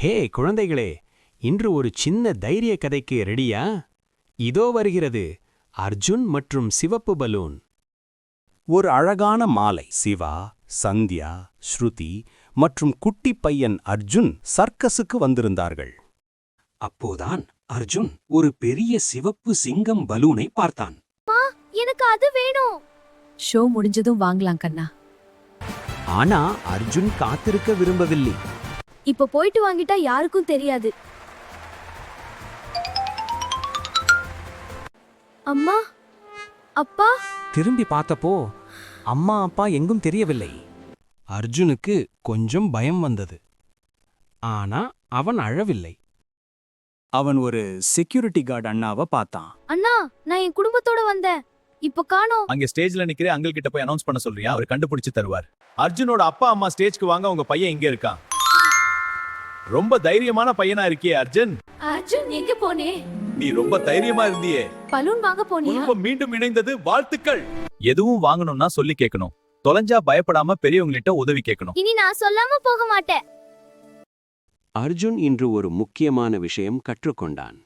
ஹே குழந்தைகளே, இன்று ஒரு சின்ன தைரிய கதைக்கு ரெடியா? இதோ வருகிறது அர்ஜுன் மற்றும் சிவப்பு பலூன். ஒரு அழகான மாலை சிவா, சந்தியா, ஸ்ருதி மற்றும் குட்டி பையன் அர்ஜுன் சர்க்கஸுக்கு வந்திருந்தார்கள். அப்போதான் அர்ஜுன் ஒரு பெரிய சிவப்பு சிங்கம் பலூனை பார்த்தான். எனக்கு அது வேணும். ஷோ முடிஞ்சதும் வாங்கலாம் கண்ணா. ஆனா அர்ஜுன் காத்திருக்க விரும்பவில்லை. இப்ப போயிட்டு வாங்கிட்டா யாருக்கும் தெரியாது. அம்மா, அப்பா. திரும்பி பார்த்தப்போ அம்மா அப்பா எங்கும் தெரியவில்லை. அர்ஜுனுக்கு கொஞ்சம் பயம் வந்தது. ஆனா அவன் அழவில்லை. அவன் ஒரு செக்யூரிட்டி கார்டு அண்ணாவை பார்த்தான். அண்ணா, நான் என் குடும்பத்தோட வந்தேன். இப்ப காணோம். அங்க ஸ்டேஜ்ல நிக்கிற அங்கிள் கிட்ட போய் அனௌன்ஸ் பண்ண சொல்றியா? அவர் கண்டுபிடிச்சு தருவார். அர்ஜுனோட அப்பா அம்மா ஸ்டேஜ்க்கு வாங்க, உங்க பையன் இங்க இருக்கான். ரொம்ப தைரியமான பையனா இருக்கியே அர்ஜுன். அர்ஜுன் எங்க போனே? நீ ரொம்ப தைரியமா இருந்தியே. பலூன் வாங்க போனியா? குடும்பம் மீண்டும் இணைந்தது, வாழ்த்துக்கள். எதுவும் வாங்கணும்னா சொல்லி கேட்கணும். தொலைஞ்சா பயப்படாம பெரியவங்ககிட்ட உதவி கேட்கணும். இனி நான் சொல்லாம போக மாட்டேன். அர்ஜுன் இன்று ஒரு முக்கியமான விஷயம் கற்றுக்கொண்டான்.